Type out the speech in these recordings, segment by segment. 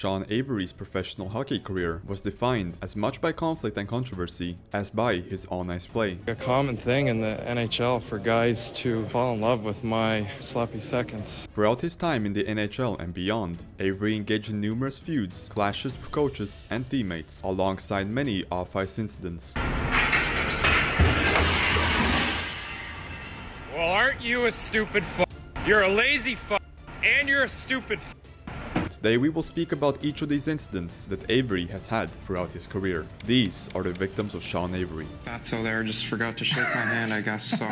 Sean Avery's professional hockey career was defined as much by conflict and controversy as by his on-ice play. A common thing in the NHL for guys to fall in love with my sloppy seconds. Throughout his time in the NHL and beyond, Avery engaged in numerous feuds, clashes with coaches and teammates, alongside many off-ice incidents. Well, aren't you a stupid f***? You're a lazy f***, and you're a stupid f***. Today we will speak about each of these incidents that Avery has had throughout his career. These are the victims of Sean Avery. Fatso there just forgot to shake my hand, I guess, so.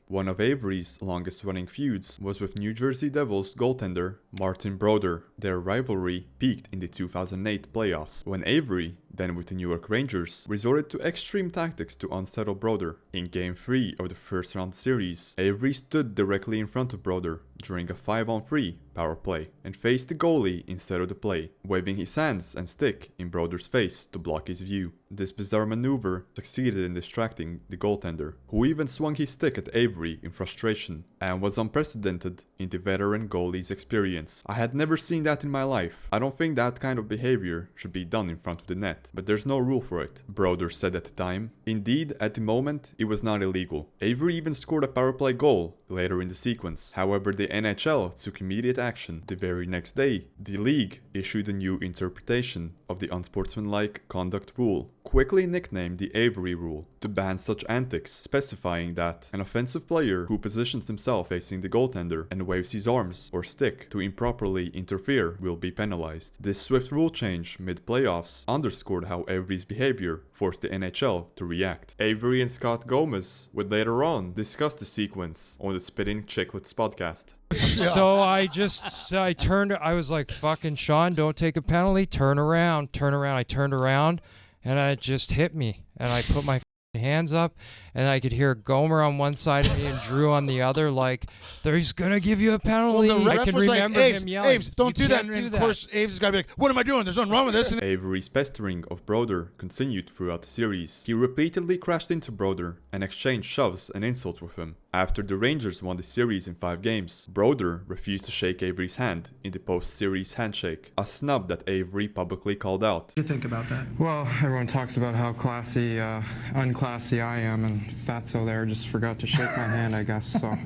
One of Avery's longest running feuds was with New Jersey Devils goaltender Martin Brodeur. Their rivalry peaked in the 2008 playoffs, when Avery, then with the New York Rangers, resorted to extreme tactics to unsettle Brodeur. In Game 3 of the first round series, Avery stood directly in front of Brodeur during a 5-on-3 power play and faced the goalie instead of the play, waving his hands and stick in Brodeur's face to block his view. This bizarre maneuver succeeded in distracting the goaltender, who even swung his stick at Avery in frustration, and was unprecedented in the veteran goalie's experience. I had never seen that in my life. I don't think that kind of behavior should be done in front of the net, but there's no rule for it, Brodeur said at the time. Indeed, at the moment, it was not illegal. Avery even scored a power play goal later in the sequence. However, the NHL took immediate action. The very next day, the league issued a new interpretation of the unsportsmanlike conduct rule, quickly nicknamed the Avery Rule, to ban such antics, specifying that an offensive player who positions himself facing the goaltender and waves his arms or stick to improperly interfere will be penalized. This swift rule change mid-playoffs underscored how Avery's behavior forced the NHL to react. Avery and Scott Gomez would later on discuss the sequence on the Spitting Chicklets podcast. So I turned, I was like, fucking Sean, don't take a penalty, turn around. I turned around and it just hit me. And I put my hands up and I could hear Gomer on one side of me and Drew on the other, like, he's gonna give you a penalty. Well, I can remember him yelling, Aves, don't do that. And of course, Aves has got to be like, what am I doing? There's nothing wrong with this. And Avery's pestering of Brodeur continued throughout the series. He repeatedly crashed into Brodeur and exchanged shoves and insults with him. After the Rangers won the series in 5 games, Brodeur refused to shake Avery's hand in the post-series handshake, a snub that Avery publicly called out. What do you think about that? Well, everyone talks about how classy, unclassy I am, and Fatso there just forgot to shake my hand, I guess, so.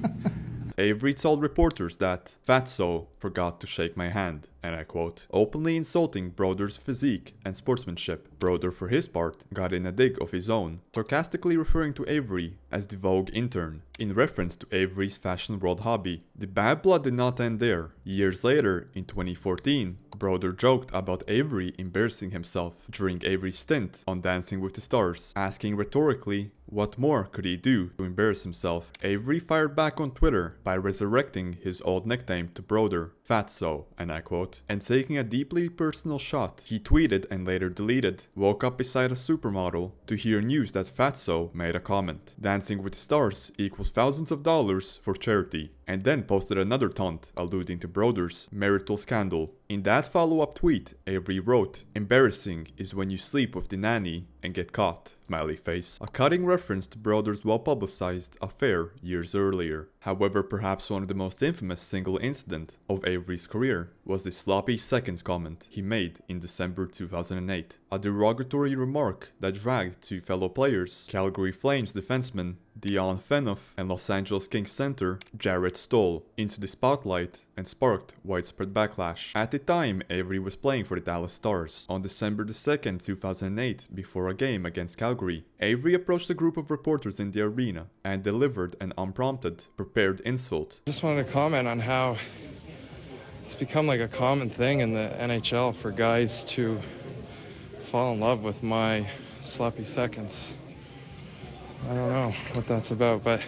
Avery told reporters that Fatso forgot to shake my hand, and I quote, openly insulting Brodeur's physique and sportsmanship. Brodeur, for his part, got in a dig of his own, sarcastically referring to Avery as the Vogue intern, in reference to Avery's fashion world hobby. The bad blood did not end there. Years later, in 2014, Brodeur joked about Avery embarrassing himself during Avery's stint on Dancing with the Stars, asking rhetorically, what more could he do to embarrass himself? Avery fired back on Twitter by resurrecting his old nickname to Brodeur, Fatso, and I quote, and taking a deeply personal shot. He tweeted and later deleted, woke up beside a supermodel to hear news that Fatso made a comment. Dancing with the Stars equals thousands of dollars for charity, and then posted another taunt alluding to Brodeur's marital scandal. In that follow-up tweet, Avery wrote, embarrassing is when you sleep with the nanny and get caught, smiley face, a cutting reference to Brodeur's well-publicized affair years earlier. However, perhaps one of the most infamous single incident of Avery's career was the sloppy seconds comment he made in December 2008, a derogatory remark that dragged 2 fellow players, Calgary Flames defenseman Dion Phaneuf and Los Angeles Kings center Jarrett Stoll, into the spotlight and sparked widespread backlash. At the time, Avery was playing for the Dallas Stars. On December 2nd, 2008, before a game against Calgary, Avery approached a group of reporters in the arena and delivered an unprompted, prepared insult. Just wanted to comment on how it's become like a common thing in the NHL for guys to fall in love with my sloppy seconds. I don't know what that's about, but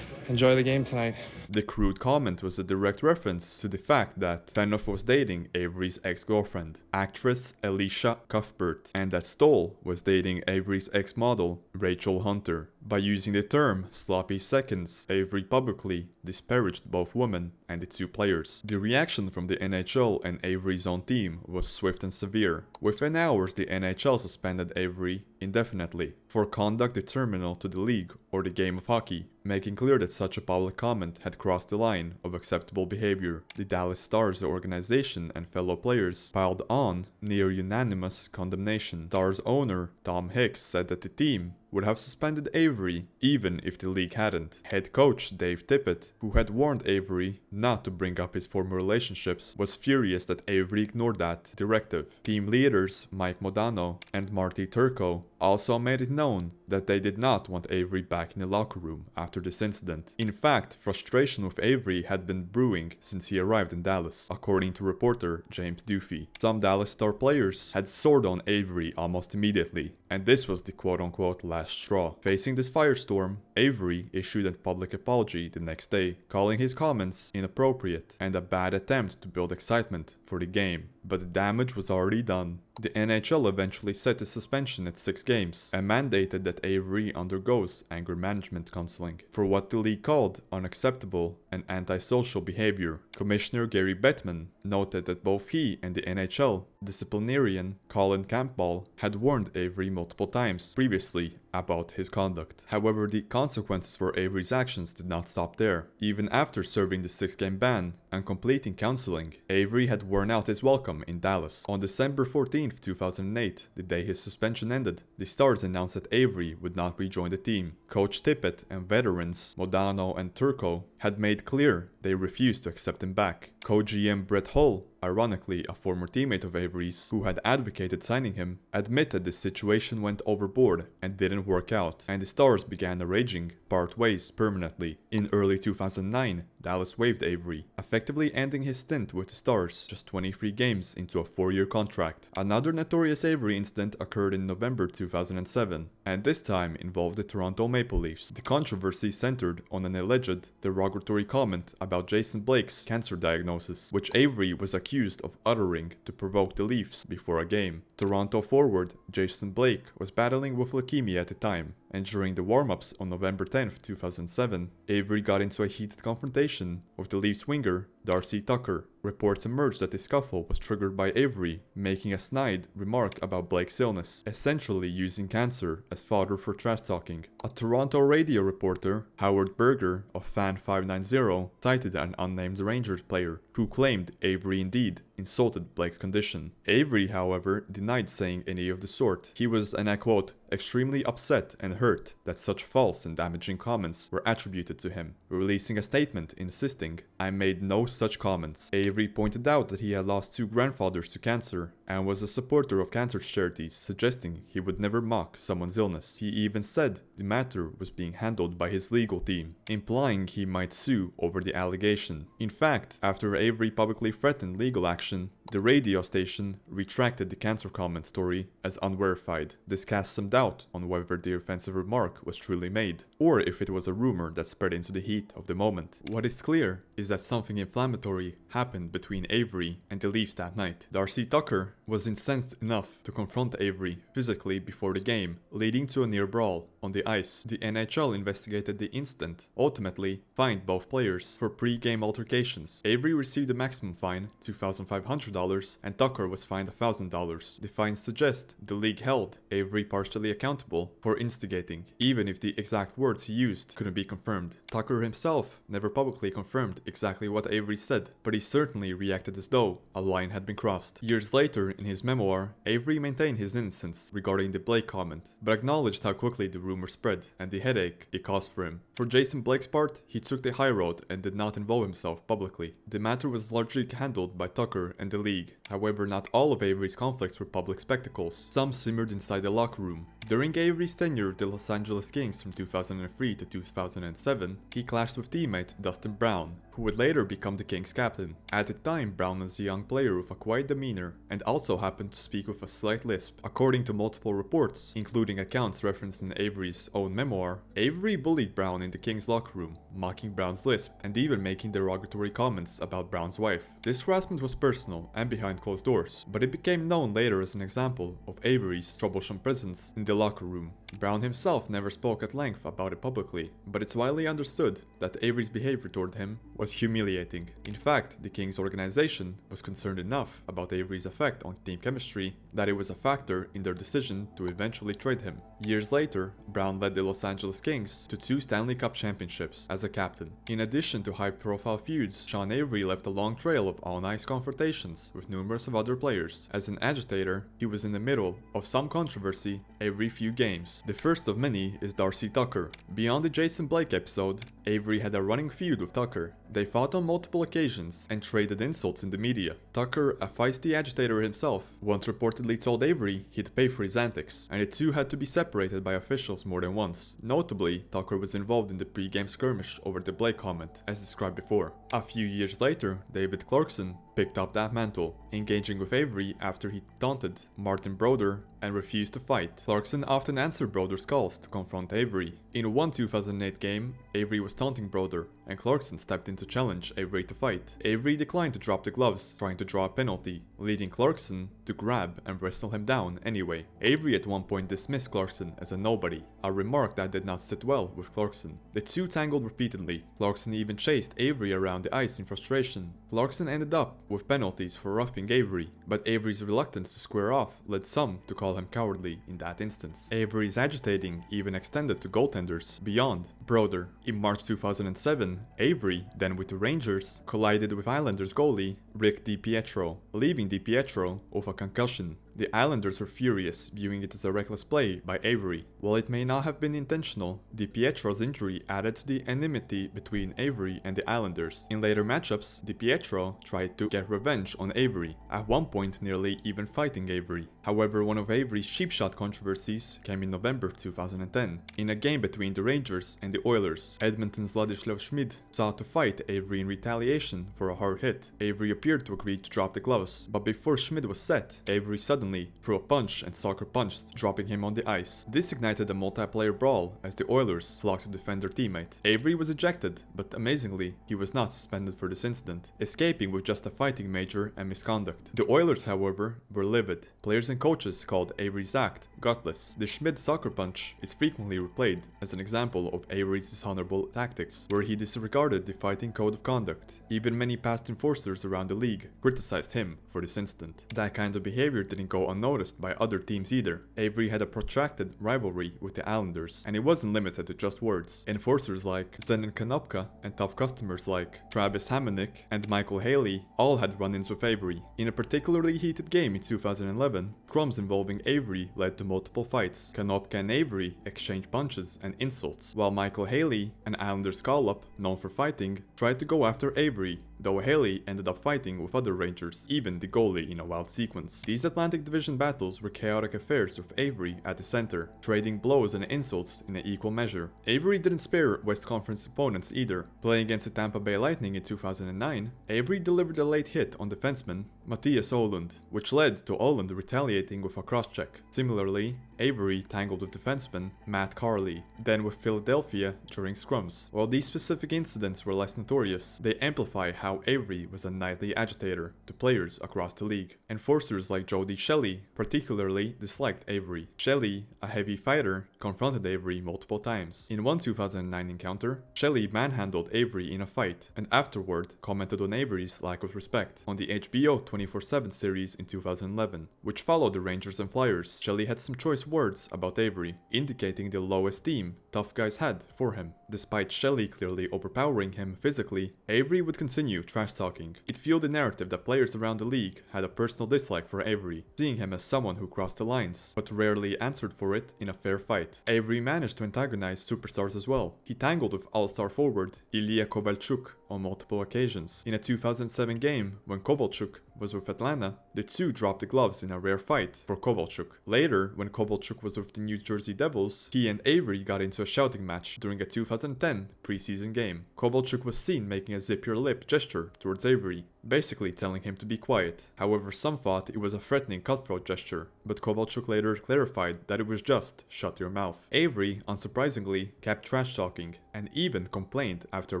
enjoy the game tonight. The crude comment was a direct reference to the fact that Phaneuf was dating Avery's ex-girlfriend, actress Alicia Cuthbert, and that Stoll was dating Avery's ex-model, Rachel Hunter. By using the term sloppy seconds, Avery publicly disparaged both women and the two players. The reaction from the NHL and Avery's own team was swift and severe. Within hours, the NHL suspended Avery indefinitely for conduct detrimental to the league or the game of hockey, making clear that such a public comment had crossed the line of acceptable behavior. The Dallas Stars organization and fellow players piled on near unanimous condemnation. Stars owner Tom Hicks said that the team would have suspended Avery even if the league hadn't. Head coach Dave Tippett, who had warned Avery not to bring up his former relationships, was furious that Avery ignored that directive. Team leaders Mike Modano and Marty Turco also made it known that they did not want Avery back in the locker room after this incident. In fact, frustration with Avery had been brewing since he arrived in Dallas, according to reporter James Duffy. Some Dallas Star players had soared on Avery almost immediately, and this was the quote-unquote last straw. Facing this firestorm, Avery issued a public apology the next day, calling his comments inappropriate and a bad attempt to build excitement for the game. But the damage was already done. The NHL eventually set the suspension at 6 games and mandated that Avery undergoes anger management counseling for what the league called unacceptable and antisocial behavior. Commissioner Gary Bettman noted that both he and the NHL disciplinarian Colin Campbell had warned Avery multiple times previously about his conduct. However, the consequences for Avery's actions did not stop there. Even after serving the 6-game ban and completing counseling, Avery had worn out his welcome in Dallas. On December 14, 2008, the day his suspension ended, the Stars announced that Avery would not rejoin the team. Coach Tippett and veterans Modano and Turco had made clear they refused to accept him back. Co-GM Brett Hull, ironically a former teammate of Avery's who had advocated signing him, admitted the situation went overboard and didn't work out, and the Stars began arranging part ways permanently. In early 2009, Dallas waived Avery, effectively ending his stint with the Stars just 23 games into a 4-year contract. Another notorious Avery incident occurred in November 2007, and this time involved the Toronto Maple Leafs. The controversy centered on an alleged derogatory comment about Jason Blake's cancer diagnosis, which Avery was accused of uttering to provoke the Leafs before a game. Toronto forward Jason Blake was battling with leukemia at the time, and during the warm-ups on November 10, 2007, Avery got into a heated confrontation with the Leafs winger Darcy Tucker. Reports emerged that the scuffle was triggered by Avery making a snide remark about Blake's illness, essentially using cancer as fodder for trash talking. A Toronto radio reporter, Howard Berger of Fan 590, cited an unnamed Rangers player who claimed Avery indeed insulted Blake's condition. Avery, however, denied saying any of the sort. He was, and I quote, extremely upset and hurt that such false and damaging comments were attributed to him, releasing a statement insisting, "I made no such comments." Avery pointed out that he had lost 2 grandfathers to cancer and was a supporter of cancer charities, suggesting he would never mock someone's illness. He even said the matter was being handled by his legal team, implying he might sue over the allegation. In fact, after Avery publicly threatened legal action, the radio station retracted the cancer comment story as unverified. This cast some doubt on whether the offensive remark was truly made, or if it was a rumor that spread into the heat of the moment. What is clear is that something inflammatory happened between Avery and the Leafs that night. Darcy Tucker was incensed enough to confront Avery physically before the game, leading to a near brawl on the ice. The NHL investigated the incident, ultimately fined both players for pre-game altercations. Avery received a maximum fine, $2,500, and Tucker was fined $1,000. The fines suggest the league held Avery partially accountable for instigating, even if the exact words he used couldn't be confirmed. Tucker himself never publicly confirmed exactly what Avery said, but he certainly reacted as though a line had been crossed. Years later, in his memoir, Avery maintained his innocence regarding the Blake comment, but acknowledged how quickly the rumor spread and the headache it caused for him. For Jason Blake's part, he took the high road and did not involve himself publicly. The matter was largely handled by Tucker and the league. However, not all of Avery's conflicts were public spectacles. Some simmered inside the locker room. During Avery's tenure with the Los Angeles Kings from 2003 to 2007, he clashed with teammate Dustin Brown, who would later become the Kings captain. At the time, Brown was a young player with a quiet demeanor and also happened to speak with a slight lisp. According to multiple reports, including accounts referenced in Avery's own memoir, Avery bullied Brown in the Kings locker room, mocking Brown's lisp and even making derogatory comments about Brown's wife. This harassment was personal and behind closed doors, but it became known later as an example of Avery's troublesome presence in the locker room. Brown himself never spoke at length about it publicly, but it's widely understood that Avery's behavior toward him was humiliating. In fact, the Kings organization was concerned enough about Avery's effect on team chemistry that it was a factor in their decision to eventually trade him. Years later, Brown led the Los Angeles Kings to 2 Stanley Cup championships as a captain. In addition to high-profile feuds, Sean Avery left a long trail of on-ice confrontations with numerous of other players. As an agitator, he was in the middle of some controversy every few games. The first of many is Darcy Tucker. Beyond the Jason Blake episode, Avery had a running feud with Tucker. They fought on multiple occasions and traded insults in the media. Tucker, a feisty agitator himself, once reportedly told Avery he'd pay for his antics, and the two had to be separated by officials more than once. Notably, Tucker was involved in the pre-game skirmish over the Blake comment, as described before. A few years later, David Clarkson picked up that mantle, engaging with Avery after he taunted Martin Brodeur and refused to fight. Clarkson often answered Brodeur's calls to confront Avery. In one 2008 game, Avery was taunting Brodeur, and Clarkson stepped in to challenge Avery to fight. Avery declined to drop the gloves, trying to draw a penalty, leading Clarkson to grab and wrestle him down anyway. Avery at one point dismissed Clarkson as a nobody, a remark that did not sit well with Clarkson. The two tangled repeatedly. Clarkson even chased Avery around the ice in frustration. Clarkson ended up with penalties for roughing Avery, but Avery's reluctance to square off led some to call him cowardly in that instance. Avery's agitating even extended to goaltenders beyond Brodeur. In March 2007, Avery, then with the Rangers, collided with Islanders goalie Rick DiPietro, leaving DiPietro with a concussion. The Islanders were furious, viewing it as a reckless play by Avery. While it may not have been intentional, DiPietro's injury added to the enmity between Avery and the Islanders. In later matchups, DiPietro tried to get revenge on Avery, at one point nearly even fighting Avery. However, one of Avery's cheap shot controversies came in November 2010. In a game between the Rangers and the Oilers, Edmonton's Ladislav Smid sought to fight Avery in retaliation for a hard hit. Avery appeared to agree to drop the gloves, but before Smid was set, Avery suddenly threw a punch and sucker punched, dropping him on the ice. This ignited a multiplayer brawl as the Oilers flocked to defend their teammate. Avery was ejected, but amazingly, he was not suspended for this incident, escaping with just a fighting major and misconduct. The Oilers, however, were livid. Players and coaches called Avery's act gutless. The Schmidt sucker punch is frequently replayed as an example of Avery's dishonorable tactics, where he disregarded the fighting code of conduct. Even many past enforcers around the league criticized him for this incident. That kind of behavior didn't go unnoticed by other teams either. Avery had a protracted rivalry with the Islanders, and it wasn't limited to just words. Enforcers like Zenon Konopka and tough customers like Travis Hamonic and Michael Haley all had run-ins with Avery. In a particularly heated game in 2011, scrums involving Avery led to multiple fights. Konopka and Avery exchanged punches and insults, while Michael Haley, an Islanders call-up known for fighting, tried to go after Avery, though Haley ended up fighting with other Rangers, even the goalie, in a wild sequence. These Atlantic Division battles were chaotic affairs with Avery at the center, trading blows and insults in an equal measure. Avery didn't spare West Conference opponents either. Playing against the Tampa Bay Lightning in 2009, Avery delivered a late hit on defenseman Mattias Ohlund, which led to Ohlund retaliating with a cross-check. Similarly, Avery tangled with defenseman Matt Carley, then with Philadelphia during scrums. While these specific incidents were less notorious, they amplify how Avery was a nightly agitator to players across the league. Enforcers like Jody Shelley particularly disliked Avery. Shelley, a heavy fighter, confronted Avery multiple times. In one 2009 encounter, Shelley manhandled Avery in a fight, and afterward commented on Avery's lack of respect. On the HBO 24/7 series in 2011, which followed the Rangers and Flyers, Shelley had some choice words about Avery, indicating the low esteem tough guys had for him. Despite Shelley clearly overpowering him physically, Avery would continue trash-talking. It fueled the narrative that players around the league had a personal dislike for Avery, seeing him as someone who crossed the lines, but rarely answered for it in a fair fight. Avery managed to antagonize superstars as well. He tangled with all-star forward Ilya Kovalchuk on multiple occasions. In a 2007 game, when Kovalchuk was with Atlanta, the two dropped the gloves in a rare fight for Kovalchuk. Later, when Kovalchuk was with the New Jersey Devils, he and Avery got into a shouting match during a 2010 preseason game. Kovalchuk was seen making a zip your lip gesture towards Avery, basically telling him to be quiet. However, some thought it was a threatening cutthroat gesture, but Kovalchuk later clarified that it was just shut your mouth. Avery, unsurprisingly, kept trash talking and even complained after a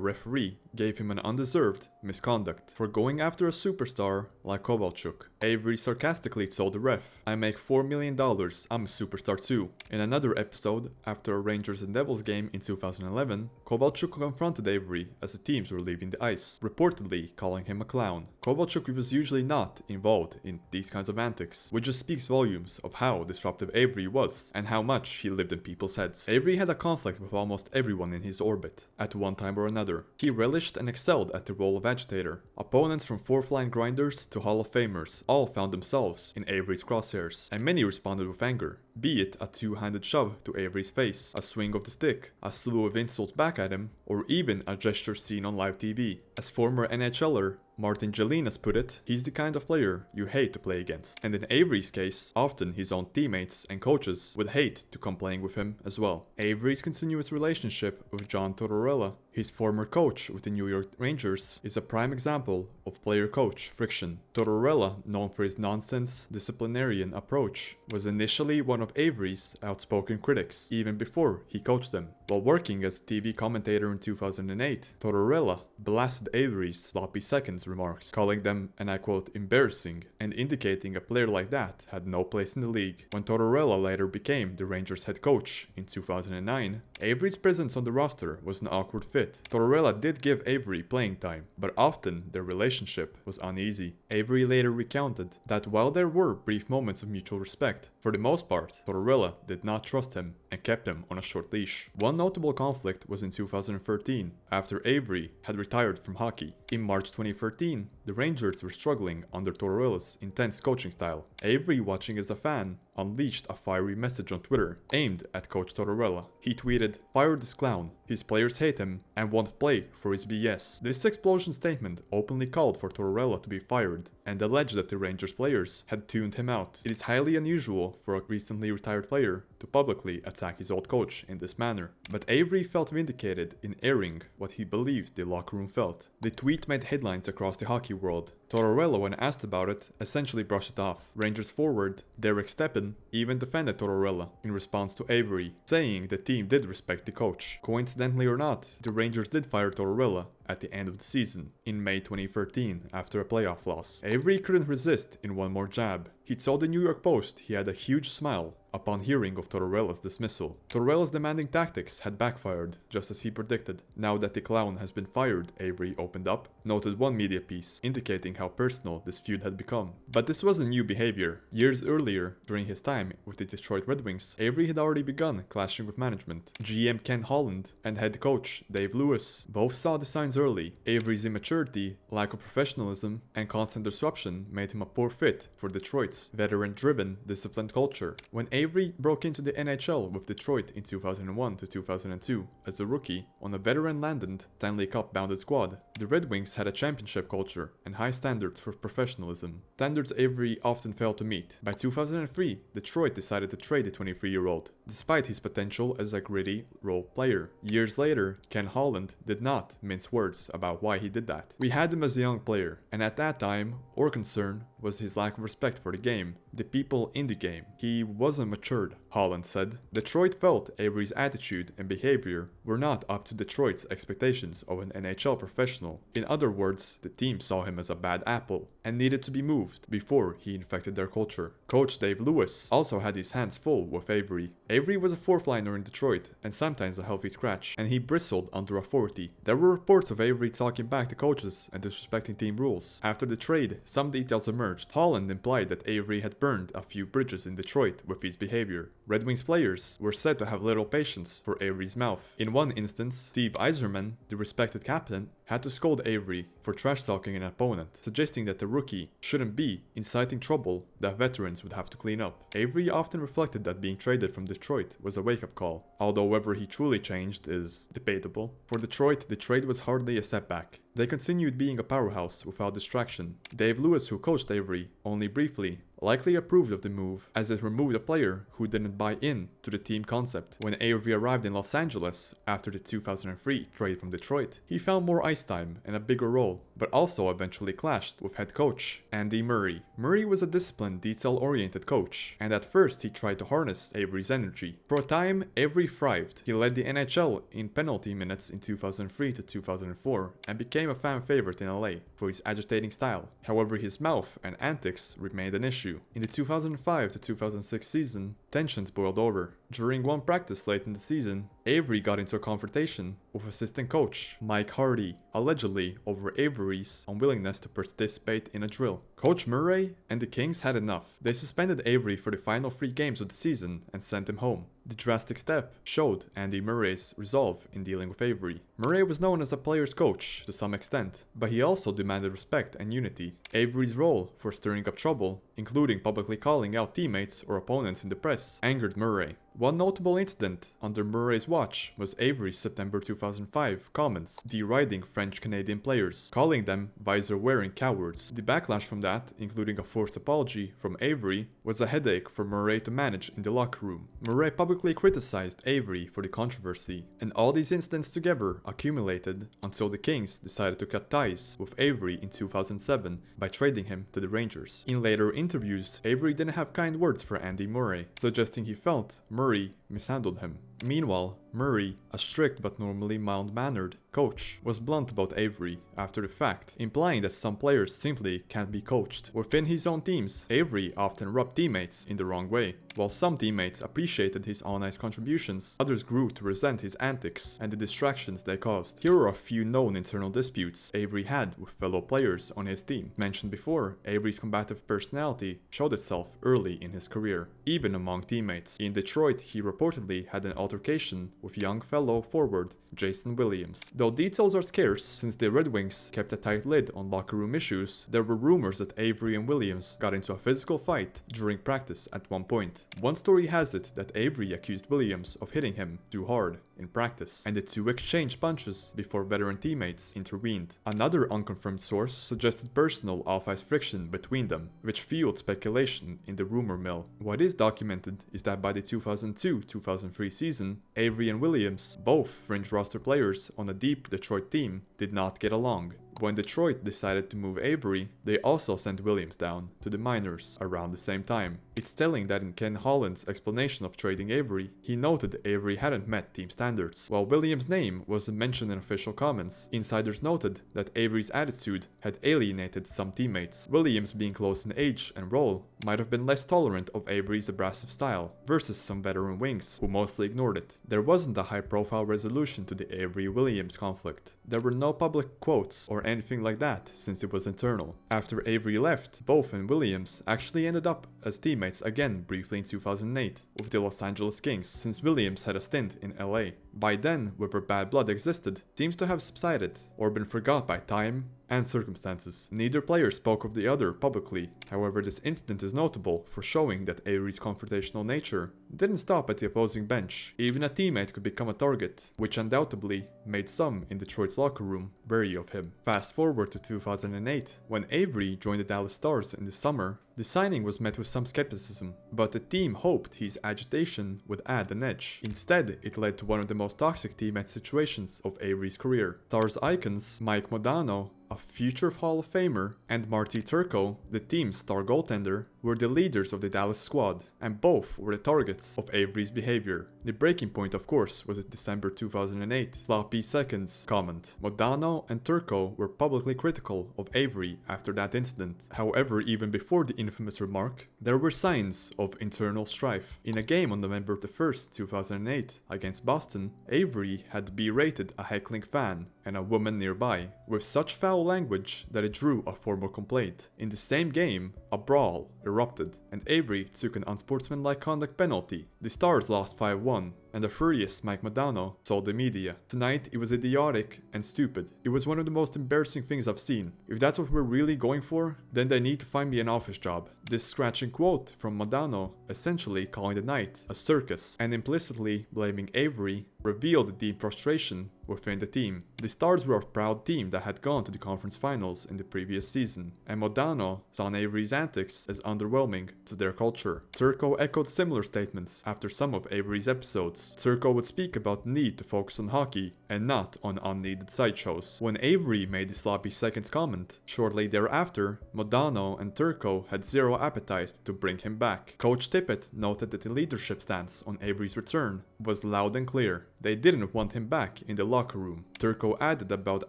referee gave him an undeserved misconduct for going after a superstar like Kovalchuk. Avery sarcastically told the ref, "I make $4 million, I'm a superstar too." In another episode, after a Rangers and Devils game in 2011, Kovalchuk confronted Avery as the teams were leaving the ice, reportedly calling him a clown. Kovalchuk was usually not involved in these kinds of antics, which just speaks volumes of how disruptive Avery was and how much he lived in people's heads. Avery had a conflict with almost everyone in his orbit, at one time or another. He relished and excelled at the role of agitator. Opponents from fourth-line grinders to Hall of Famers all found themselves in Avery's crosshairs, and many responded with anger, be it a two-handed shove to Avery's face, a swing of the stick, a slew of insults back at him, or even a gesture seen on live TV. As former NHLer Martin has put it, he's the kind of player you hate to play against. And in Avery's case, often his own teammates and coaches would hate to come playing with him as well. Avery's continuous relationship with John Tortorella, his former coach with the New York Rangers, is a prime example of player-coach friction. Tortorella, known for his nonsense, disciplinarian approach, was initially one of Avery's outspoken critics, even before he coached them. While working as a TV commentator in 2008, Tortorella blasted Avery's sloppy seconds remarks, calling them, and I quote, embarrassing, and indicating a player like that had no place in the league. When Tortorella later became the Rangers head coach in 2009, Avery's presence on the roster was an awkward fit. Tortorella did give Avery playing time, but often their relationship was uneasy. Avery later recounted that while there were brief moments of mutual respect, for the most part, Tortorella did not trust him and kept him on a short leash. One notable conflict was in 2013, after Avery had retired from hockey. In March 2013, the Rangers were struggling under Tortorella's intense coaching style. Avery, watching as a fan, unleashed a fiery message on Twitter aimed at Coach Tortorella. He tweeted, "Fire this clown. His players hate him and won't play for his BS." This explosion statement openly called for Tortorella to be fired and alleged that the Rangers players had tuned him out. It is highly unusual for a recently retired player to publicly attack his old coach in this manner, but Avery felt vindicated in airing what he believed the locker room felt. The tweet made headlines across the hockey world. Tortorella, when asked about it, essentially brushed it off. Rangers forward Derek Stepan even defended Tortorella in response to Avery, saying the team did respect the coach. Coincidentally or not, the Rangers did fire Tortorella at the end of the season, in May 2013, after a playoff loss. Avery couldn't resist in one more jab. He told the New York Post he had a huge smile upon hearing of Tortorella's dismissal. Tortorella's demanding tactics had backfired, just as he predicted. Now that the clown has been fired, Avery opened up, noted one media piece, indicating how personal this feud had become. But this wasn't new behavior. Years earlier, during his time with the Detroit Red Wings, Avery had already begun clashing with management. GM Ken Holland and head coach Dave Lewis both saw the signs early. Avery's immaturity, lack of professionalism, and constant disruption made him a poor fit for Detroit's veteran-driven, disciplined culture. When Avery broke into the NHL with Detroit in 2001 to 2002 as a rookie on a veteran-laden Stanley Cup-bounded squad, the Red Wings had a championship culture and high standards for professionalism, standards Avery often failed to meet. By 2003, Detroit decided to trade the 23-year-old, despite his potential as a gritty role player. Years later, Ken Holland did not mince words about why he did that. "We had him as a young player, and at that time, our concern was his lack of respect for the game, the people in the game. He wasn't matured," Holland said. Detroit felt Avery's attitude and behavior were not up to Detroit's expectations of an NHL professional. In other words, the team saw him as a bad apple and needed to be moved before he infected their culture. Coach Dave Lewis also had his hands full with Avery. Avery was a fourth liner in Detroit and sometimes a healthy scratch, and he bristled under authority. There were reports of Avery talking back to coaches and disrespecting team rules. After the trade, some details emerged. Holland implied that Avery had burned a few bridges in Detroit with his behavior. Red Wings players were said to have little patience for Avery's mouth. In one instance, Steve Yzerman, the respected captain, had to scold Avery for trash-talking an opponent, suggesting that the rookie shouldn't be inciting trouble that veterans would have to clean up. Avery often reflected that being traded from Detroit was a wake-up call, although whether he truly changed is debatable. For Detroit, the trade was hardly a setback. They continued being a powerhouse without distraction. Dave Lewis, who coached Avery only briefly, likely approved of the move, as it removed a player who didn't buy in to the team concept. When Avery arrived in Los Angeles after the 2003 trade from Detroit, he found more ice time and a bigger role but also eventually clashed with head coach Andy Murray. Murray was a disciplined, detail-oriented coach, and at first he tried to harness Avery's energy. For a time, Avery thrived. He led the NHL in penalty minutes in 2003 to 2004 and became a fan favorite in LA for his agitating style. However, his mouth and antics remained an issue. In the 2005 to 2006 season, tensions boiled over. During one practice late in the season, Avery got into a confrontation with assistant coach Mike Hardy, allegedly over Avery's unwillingness to participate in a drill. Coach Murray and the Kings had enough. They suspended Avery for the final 3 games of the season and sent him home. The drastic step showed Andy Murray's resolve in dealing with Avery. Murray was known as a player's coach to some extent, but he also demanded respect and unity. Avery's role for stirring up trouble, including publicly calling out teammates or opponents in the press, angered Murray. One notable incident under Murray's watch was Avery's September 2005 comments deriding French-Canadian players, calling them visor-wearing cowards. The backlash from that, including a forced apology from Avery, was a headache for Murray to manage in the locker room. Murray publicly criticized Avery for the controversy, and all these incidents together accumulated until the Kings decided to cut ties with Avery in 2007 by trading him to the Rangers. In later interviews, Avery didn't have kind words for Andy Murray, suggesting he felt Murray mishandled him. Meanwhile, Murray, a strict but normally mild-mannered coach, was blunt about Avery after the fact, implying that some players simply can't be coached. Within his own teams, Avery often rubbed teammates in the wrong way. While some teammates appreciated his on-ice contributions, others grew to resent his antics and the distractions they caused. Here are a few known internal disputes Avery had with fellow players on his team. Mentioned before, Avery's combative personality showed itself early in his career, even among teammates. In Detroit, he reportedly had an altercation with young fellow forward Jason Williams. Though details are scarce, since the Red Wings kept a tight lid on locker room issues, there were rumors that Avery and Williams got into a physical fight during practice at one point. One story has it that Avery accused Williams of hitting him too hard in practice, and the two exchanged punches before veteran teammates intervened. Another unconfirmed source suggested personal off-ice friction between them, which fueled speculation in the rumor mill. What is documented is that by the 2002-2003 season, Avery and Williams, both fringe roster players on a deep Detroit team, did not get along. When Detroit decided to move Avery, they also sent Williams down to the minors around the same time. It's telling that in Ken Holland's explanation of trading Avery, he noted Avery hadn't met team standards. While Williams' name wasn't mentioned in official comments, insiders noted that Avery's attitude had alienated some teammates. Williams, being close in age and role, might have been less tolerant of Avery's abrasive style, versus some veteran wings, who mostly ignored it. There wasn't a high-profile resolution to the Avery-Williams conflict. There were no public quotes or anything like that, since it was internal. After Avery left, both and Williams actually ended up as teammates again briefly in 2008 with the Los Angeles Kings, since Williams had a stint in LA. By then, whether bad blood existed seems to have subsided or been forgot by time and circumstances. Neither player spoke of the other publicly. However, this incident is notable for showing that Avery's confrontational nature didn't stop at the opposing bench. Even a teammate could become a target, which undoubtedly made some in Detroit's locker room wary of him. Fast forward to 2008, when Avery joined the Dallas Stars in the summer. The signing was met with some skepticism, but the team hoped his agitation would add an edge. Instead, it led to one of the most toxic teammate situations of Avery's career. Stars icons Mike Modano, a future Hall of Famer, and Marty Turco, the team's star goaltender, were the leaders of the Dallas squad, and both were the targets of Avery's behavior. The breaking point, of course, was in December 2008. Sloppy seconds comment. Modano and Turco were publicly critical of Avery after that incident. However, even before the infamous remark, there were signs of internal strife. In a game on November 1st, 2008, against Boston, Avery had berated a heckling fan and a woman nearby, with such foul language that it drew a formal complaint. In the same game, a brawl erupted, and Avery took an unsportsmanlike conduct penalty. The Stars lost 5-1, and the furious Mike Modano told the media, "Tonight it was idiotic and stupid. It was one of the most embarrassing things I've seen. If that's what we're really going for, then they need to find me an office job." This scratching quote from Modano, essentially calling the night a circus and implicitly blaming Avery revealed the deep frustration within the team. The Stars were a proud team that had gone to the conference finals in the previous season, and Modano saw Avery's antics as underwhelming to their culture. Turco echoed similar statements after some of Avery's episodes. Turco would speak about the need to focus on hockey and not on unneeded sideshows. When Avery made the sloppy seconds comment, shortly thereafter, Modano and Turco had zero appetite to bring him back. Coach Tippett noted that the leadership stance on Avery's return was loud and clear. They didn't want him back in the locker room. Turco added about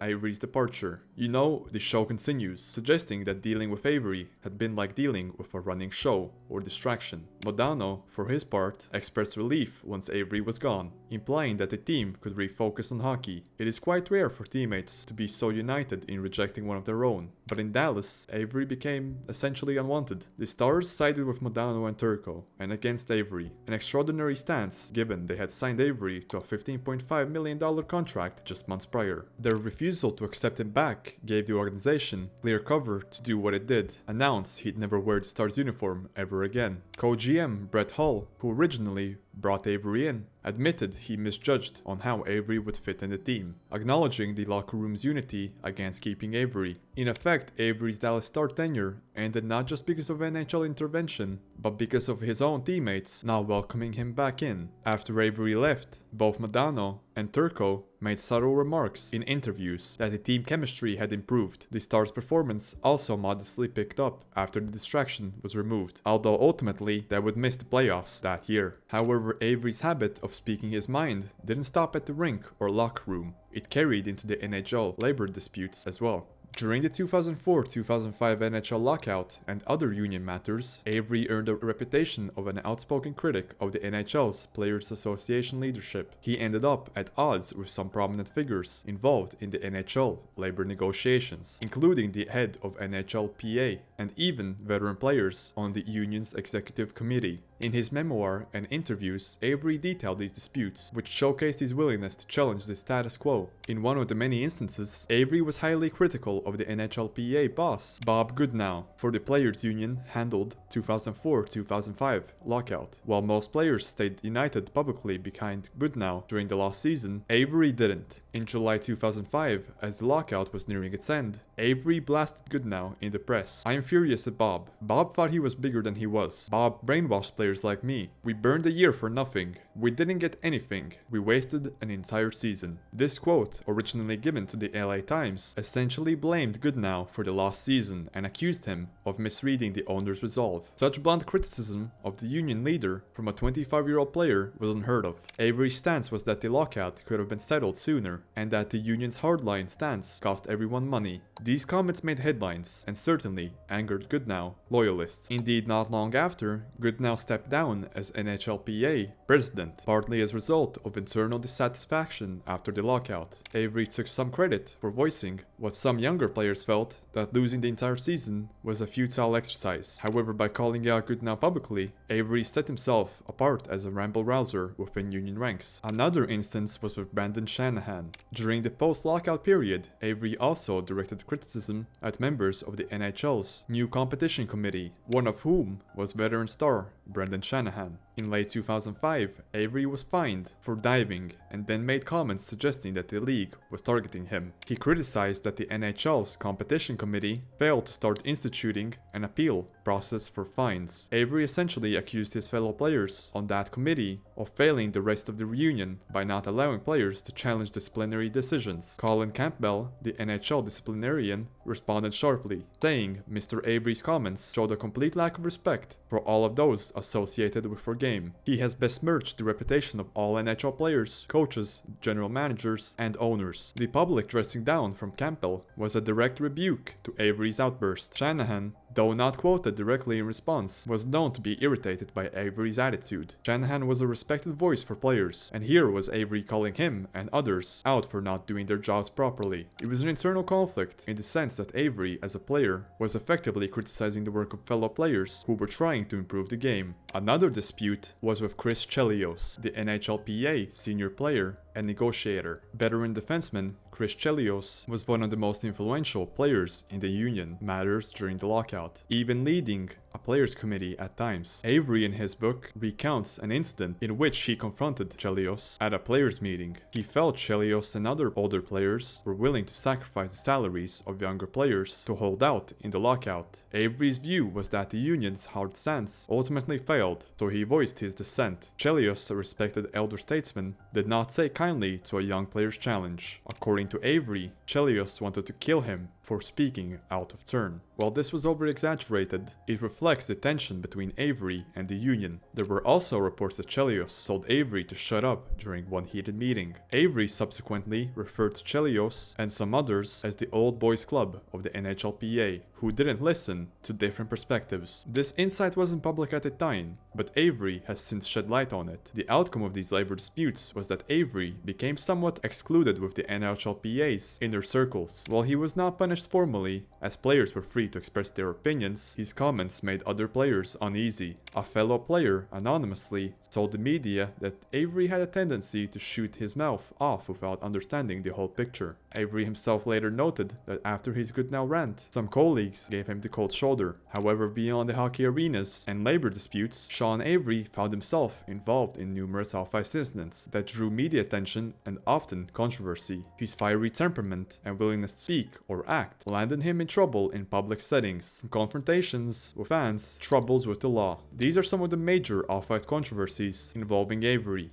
Avery's departure. "You know, the show continues," suggesting that dealing with Avery had been like dealing with a running show or distraction. Modano, for his part, expressed relief once Avery was gone, implying that the team could refocus on hockey. It is quite rare for teammates to be so united in rejecting one of their own, but in Dallas, Avery became essentially unwanted. The Stars sided with Modano and Turco, and against Avery, an extraordinary stance given they had signed Avery to a $15.5 million contract just months prior. Their refusal to accept him back gave the organization clear cover to do what it did, announce he'd never wear the Stars uniform ever again. Co-GM Brett Hull, who originally brought Avery in, admitted he misjudged on how Avery would fit in the team, acknowledging the locker room's unity against keeping Avery. In effect, Avery's Dallas Star tenure ended not just because of NHL intervention, but because of his own teammates not welcoming him back in. After Avery left, both Modano and Turco made subtle remarks in interviews that the team chemistry had improved. The Stars' performance also modestly picked up after the distraction was removed, although ultimately they would miss the playoffs that year. However, Avery's habit of speaking his mind didn't stop at the rink or locker room. It carried into the NHL labor disputes as well. During the 2004-2005 NHL lockout and other union matters, Avery earned a reputation of an outspoken critic of the NHL's Players Association leadership. He ended up at odds with some prominent figures involved in the NHL labor negotiations, including the head of NHLPA and even veteran players on the union's executive committee. In his memoir and interviews, Avery detailed these disputes, which showcased his willingness to challenge the status quo. In one of the many instances, Avery was highly critical of the NHLPA boss, Bob Goodnow, for the players' union handled 2004-2005 lockout. While most players stayed united publicly behind Goodnow during the last season, Avery didn't. In July 2005, as the lockout was nearing its end, Avery blasted Goodnow in the press. "I am furious at Bob. Bob thought he was bigger than he was. Bob brainwashed players like me. We burned a year for nothing. We didn't get anything. We wasted an entire season." This quote, originally given to the LA Times, essentially blamed Goodnow for the lost season and accused him of misreading the owner's resolve. Such blunt criticism of the union leader from a 25-year-old player was unheard of. Avery's stance was that the lockout could have been settled sooner and that the union's hardline stance cost everyone money. These comments made headlines and certainly angered Goodnow loyalists. Indeed, not long after, Goodnow stepped down as NHLPA president, partly as a result of internal dissatisfaction after the lockout. Avery took some credit for voicing what some younger players felt, that losing the entire season was a futile exercise. However, by calling out Goodnow publicly, Avery set himself apart as a ramble-rouser within union ranks. Another instance was with Brendan Shanahan. During the post-lockout period, Avery also directed criticism at members of the NHL's new competition committee, one of whom was veteran star Brendan Shanahan. In late 2005, Avery was fined for diving and then made comments suggesting that the league was targeting him. He criticized that the NHL's competition committee failed to start instituting an appeal process for fines. Avery essentially accused his fellow players on that committee of failing the rest of the reunion by not allowing players to challenge disciplinary decisions. Colin Campbell, the NHL disciplinarian, responded sharply, saying Mr. Avery's comments showed a complete lack of respect for all of those associated with her game. He has besmirched the reputation of all NHL players, coaches, general managers, and owners. The public dressing down from Campbell was a direct rebuke to Avery's outburst. Shanahan, though not quoted directly in response, was known to be irritated by Avery's attitude. Shanahan was a respected voice for players, and here was Avery calling him and others out for not doing their jobs properly. It was an internal conflict in the sense that Avery, as a player, was effectively criticizing the work of fellow players who were trying to improve the game. Another dispute was with Chris Chelios, the NHLPA senior player and negotiator. Veteran defenseman Chris Chelios was one of the most influential players in the union matters during the lockout, even leading a players' committee at times. Avery in his book recounts an incident in which he confronted Chelios at a players' meeting. He felt Chelios and other older players were willing to sacrifice the salaries of younger players to hold out in the lockout. Avery's view was that the union's hard stance ultimately failed, so he voiced his dissent. Chelios, a respected elder statesman, did not take kindly to a young player's challenge. According to Avery, Chelios wanted to kill him for speaking out of turn. While this was over-exaggerated, it reflects the tension between Avery and the union. There were also reports that Chelios told Avery to shut up during one heated meeting. Avery subsequently referred to Chelios and some others as the old boys club of the NHLPA, who didn't listen to different perspectives. This insight wasn't public at the time, but Avery has since shed light on it. The outcome of these labor disputes was that Avery became somewhat excluded with the NHLPA's inner circles. While he was not punished formally, as players were free to express their opinions, his comments made other players uneasy. A fellow player anonymously told the media that Avery had a tendency to shoot his mouth off without understanding the whole picture. Avery himself later noted that after his Goodnow rant, some colleagues gave him the cold shoulder. However, beyond the hockey arenas and labor disputes, Sean Avery found himself involved in numerous off-ice incidents that drew media attention and often controversy. His fiery temperament and willingness to speak or act landed him in trouble in public settings, confrontations with fans, troubles with the law. These are some of the major off-ice controversies involving Avery.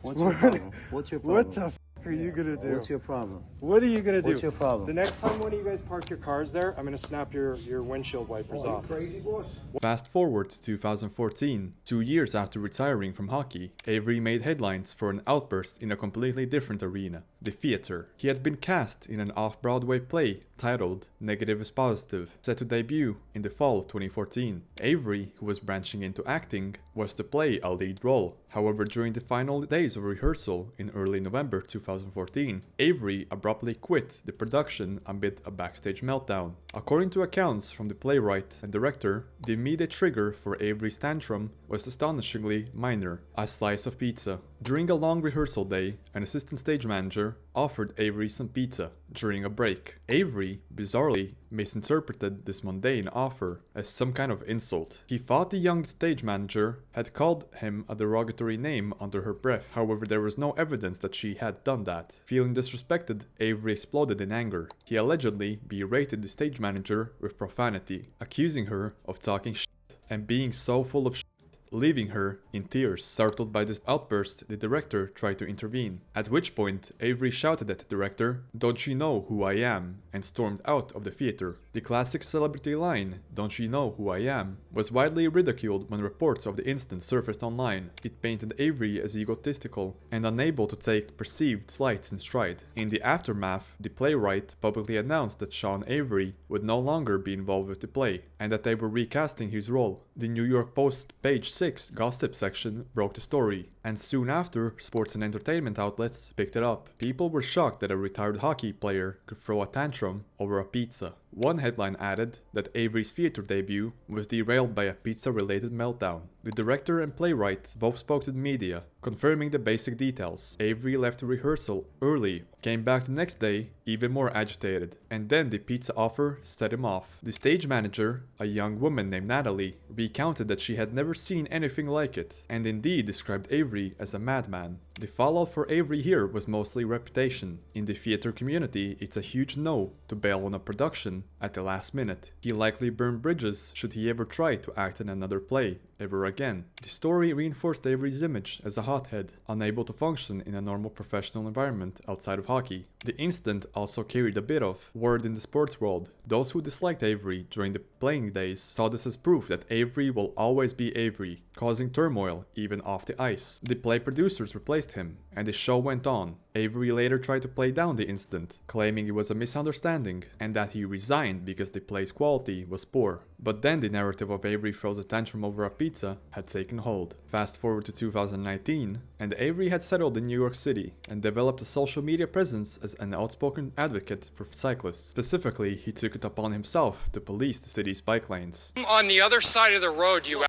What's your problem? What's your problem? What the f are you gonna do? What's your problem? What are you gonna do? What's your problem? The next time one of you guys park your cars there, I'm gonna snap your windshield wipers off. Crazy boss. Fast forward to 2014, 2 years after retiring from hockey, Avery made headlines for an outburst in a completely different arena, the theater. He had been cast in an off-Broadway play titled Negative is Positive, set to debut in the fall of 2014. Avery, who was branching into acting, was to play a lead role. However, during the final days of rehearsal in early November 2014, Avery abruptly quit the production amid a backstage meltdown. According to accounts from the playwright and director, the immediate trigger for Avery's tantrum was astonishingly minor: a slice of pizza. During a long rehearsal day, an assistant stage manager offered Avery some pizza during a break. Avery, bizarrely, misinterpreted this mundane offer as some kind of insult. He thought the young stage manager had called him a derogatory name under her breath. However, there was no evidence that she had done that. Feeling disrespected, Avery exploded in anger. He allegedly berated the stage manager with profanity, accusing her of talking shit and being so full of shit, leaving her in tears. Startled by this outburst, the director tried to intervene, at which point Avery shouted at the director, "Don't you know who I am?" and stormed out of the theater. The classic celebrity line, "Don't you know who I am?" was widely ridiculed when reports of the incident surfaced online. It painted Avery as egotistical and unable to take perceived slights in stride. In the aftermath, the playwright publicly announced that Sean Avery would no longer be involved with the play, and that they were recasting his role. The New York Post page 6 gossip section broke the story, and soon after, sports and entertainment outlets picked it up. People were shocked that a retired hockey player could throw a tantrum over a pizza. One headline added that Avery's theater debut was derailed by a pizza-related meltdown. The director and playwright both spoke to the media, confirming the basic details. Avery left the rehearsal early, came back the next day even more agitated, and then the pizza offer set him off. The stage manager, a young woman named Natalie, recounted that she had never seen anything like it, and indeed described Avery as a madman. The fallout for Avery here was mostly reputation. In the theater community, it's a huge no to bail on a production at the last minute. He likely burned bridges should he ever try to act in another play ever again. The story reinforced Avery's image as a hothead, unable to function in a normal professional environment outside of hockey. The incident also carried a bit of word in the sports world. Those who disliked Avery during the playing days saw this as proof that Avery will always be Avery, causing turmoil even off the ice. The play producers replaced him, and the show went on. Avery later tried to play down the incident, claiming it was a misunderstanding and that he resigned because the play's quality was poor. But then the narrative of Avery throws a tantrum over a pizza had taken hold. Fast forward to 2019, and Avery had settled in New York City and developed a social media presence as an outspoken advocate for cyclists. Specifically, he took it upon himself to police the city's bike lanes. On the other side of the road, you.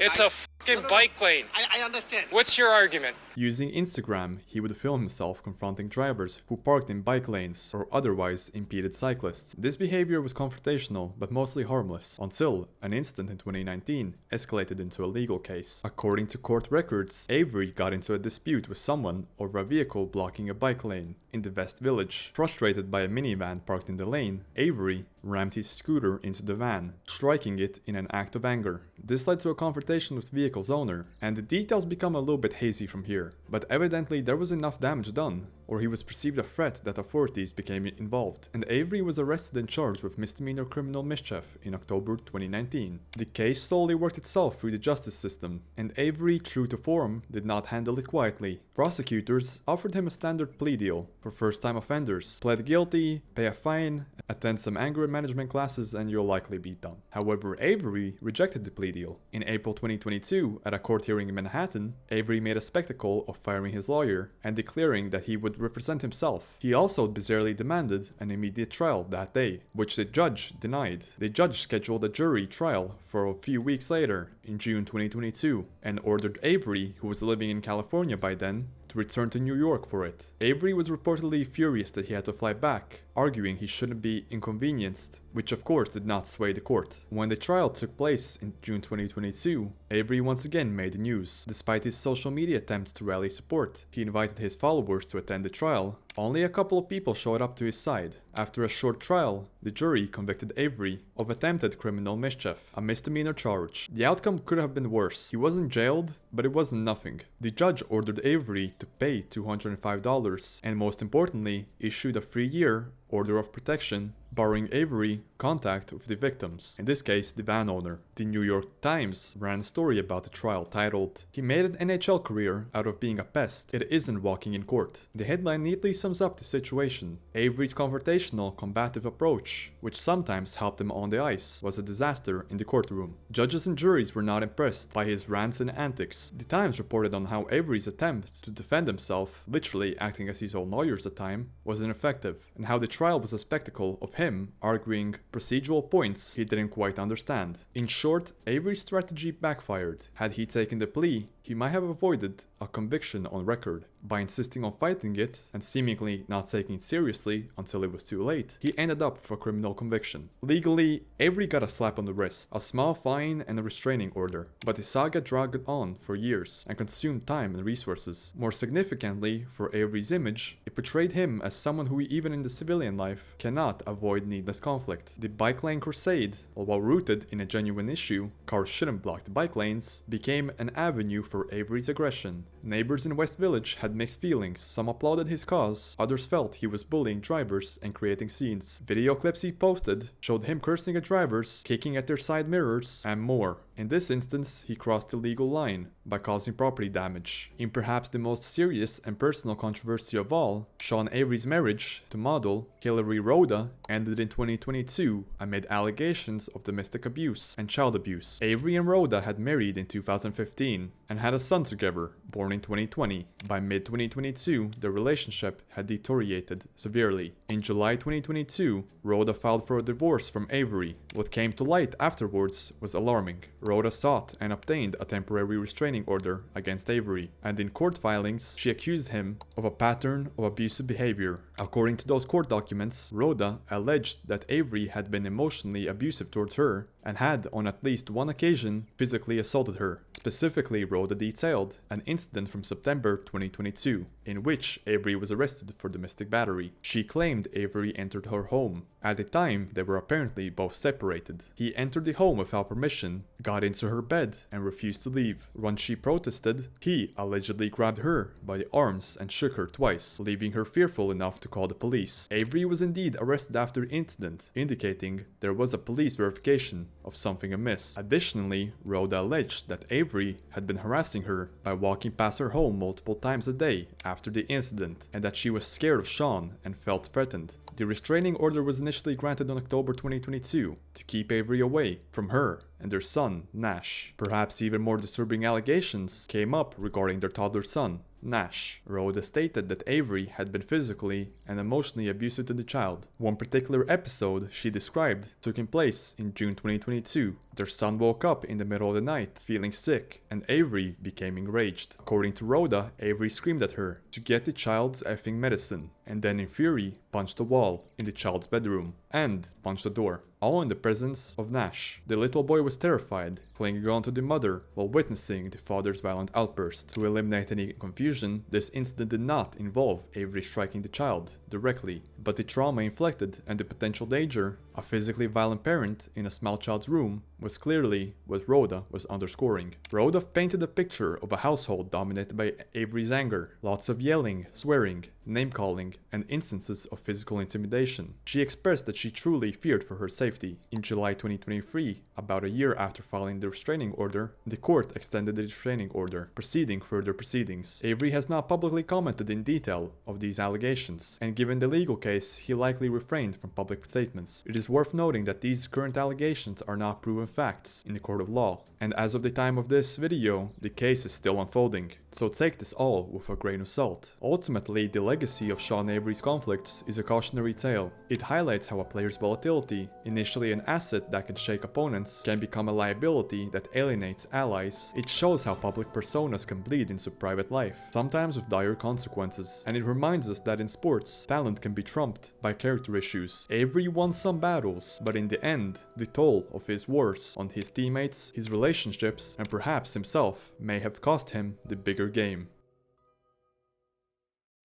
It's a fucking bike lane. I understand. What's your argument? Using Instagram, he would film himself confronting drivers who parked in bike lanes or otherwise impeded cyclists. This behavior was confrontational but mostly harmless, until an incident in 2019 escalated into a legal case. According to court records, Avery got into a dispute with someone over a vehicle blocking a bike lane in the West Village. Frustrated by a minivan parked in the lane, Avery rammed his scooter into the van, striking it in an act of anger. This led to a confrontation with the vehicle's owner, and the details become a little bit hazy from here, but evidently there was enough damage done, or he was perceived a threat that authorities became involved, and Avery was arrested and charged with misdemeanor criminal mischief in October 2019. The case slowly worked itself through the justice system, and Avery, true to form, did not handle it quietly. Prosecutors offered him a standard plea deal for first-time offenders: plead guilty, pay a fine, attend some anger management classes, and you'll likely be done. However, Avery rejected the plea deal. In April 2022, at a court hearing in Manhattan, Avery made a spectacle of firing his lawyer and declaring that he would represent himself. He also bizarrely demanded an immediate trial that day, which the judge denied. The judge scheduled a jury trial for a few weeks later, in June 2022, and ordered Avery, who was living in California by then, to return to New York for it. Avery was reportedly furious that he had to fly back, arguing he shouldn't be inconvenienced, which of course did not sway the court. When the trial took place in June 2022, Avery once again made the news. Despite his social media attempts to rally support, he invited his followers to attend the trial. Only a couple of people showed up to his side. After a short trial, the jury convicted Avery of attempted criminal mischief, a misdemeanor charge. The outcome could have been worse. He wasn't jailed, but it wasn't nothing. The judge ordered Avery to pay $205 and, most importantly, issued a 3-year order of protection, barring Avery contact with the victims, in this case the van owner. The New York Times ran a story about the trial titled, "He made an NHL career out of being a pest. It isn't walking in court." The headline neatly sums up the situation. Avery's confrontational, combative approach, which sometimes helped him on the ice, was a disaster in the courtroom. Judges and juries were not impressed by his rants and antics. The Times reported on how Avery's attempt to defend himself, literally acting as his own lawyer at the time, was ineffective, and how the trial was a spectacle of him arguing procedural points he didn't quite understand. In short, Avery's strategy backfired. Had he taken the plea, he might have avoided a conviction on record. By insisting on fighting it and seemingly not taking it seriously until it was too late, he ended up with a criminal conviction. Legally, Avery got a slap on the wrist, a small fine and a restraining order, but the saga dragged on for years and consumed time and resources. More significantly, for Avery's image, it portrayed him as someone who, even in the civilian life, cannot avoid needless conflict. The bike lane crusade, although rooted in a genuine issue, cars shouldn't block the bike lanes, became an avenue for Avery's aggression. Neighbors in West Village had mixed feelings. Some applauded his cause, others felt he was bullying drivers and creating scenes. Video clips he posted showed him cursing at drivers, kicking at their side mirrors, and more. In this instance, he crossed the legal line by causing property damage. In perhaps the most serious and personal controversy of all, Sean Avery's marriage to model Hillary Rhoda ended in 2022 amid allegations of domestic abuse and child abuse. Avery and Rhoda had married in 2015 and had a son together, born in 2020. By mid-2022, their relationship had deteriorated severely. In July 2022, Rhoda filed for a divorce from Avery. What came to light afterwards was alarming. Rhoda sought and obtained a temporary restraining order against Avery, and in court filings, she accused him of a pattern of abusive behavior. According to those court documents, Rhoda alleged that Avery had been emotionally abusive towards her and had, on at least one occasion, physically assaulted her. Specifically, Rhoda detailed an incident from September 2022, in which Avery was arrested for domestic battery. She claimed Avery entered her home. At the time, they were apparently both separated. He entered the home without permission, got into her bed, and refused to leave. When she protested, he allegedly grabbed her by the arms and shook her twice, leaving her fearful enough to call the police. Avery was indeed arrested after the incident, indicating there was a police verification of something amiss. Additionally, Rhoda alleged that Avery had been harassing her by walking past her home multiple times a day after the incident, and that she was scared of Sean and felt threatened. The restraining order was initially granted on October 2022 to keep Avery away from her and their son, Nash. Perhaps even more disturbing allegations came up regarding their toddler son, Nash. Rhoda stated that Avery had been physically and emotionally abusive to the child. One particular episode she described took place in June 2022. Their son woke up in the middle of the night feeling sick, and Avery became enraged. According to Rhoda, Avery screamed at her to get the child's effing medicine, and then in fury punched a wall in the child's bedroom and punched the door, all in the presence of Nash. The little boy was terrified, clinging on to the mother while witnessing the father's violent outburst. To eliminate any confusion, this incident did not involve Avery striking the child directly, but the trauma inflicted and the potential danger of a physically violent parent in a small child's room was clearly what Rhoda was underscoring. Rhoda painted a picture of a household dominated by Avery's anger, lots of yelling, swearing, name-calling, and instances of physical intimidation. She expressed that she truly feared for her safety. In July 2023, about a year after filing the restraining order, the court extended the restraining order, proceeding further proceedings. Avery has not publicly commented in detail of these allegations, and given the legal case, he likely refrained from public statements. It is worth noting that these current allegations are not proven facts in the court of law, and as of the time of this video, the case is still unfolding, so take this all with a grain of salt. Ultimately, the legacy of Sean Avery's conflicts is a cautionary tale. It highlights how a player's volatility, initially an asset that can shake opponents, can become a liability that alienates allies. It shows how public personas can bleed into private life, sometimes with dire consequences, and it reminds us that in sports, talent can be trumped by character issues. Avery won some battles, but in the end, the toll of his wars on his teammates, his relationships, and perhaps himself may have cost him the bigger game.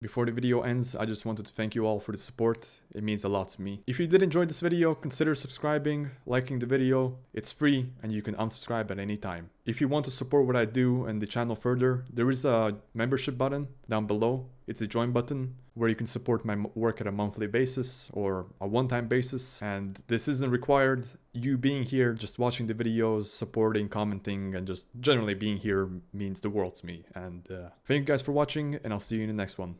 Before the video ends, I just wanted to thank you all for the support. It means a lot to me. If you did enjoy this video, consider subscribing, liking the video. It's free and you can unsubscribe at any time. If you want to support what I do and the channel further, there is a membership button down below. It's a join button where you can support my work at a monthly basis or a one-time basis. And this isn't required. You being here, just watching the videos, supporting, commenting, and just generally being here means the world to me. And thank you guys for watching, and I'll see you in the next one.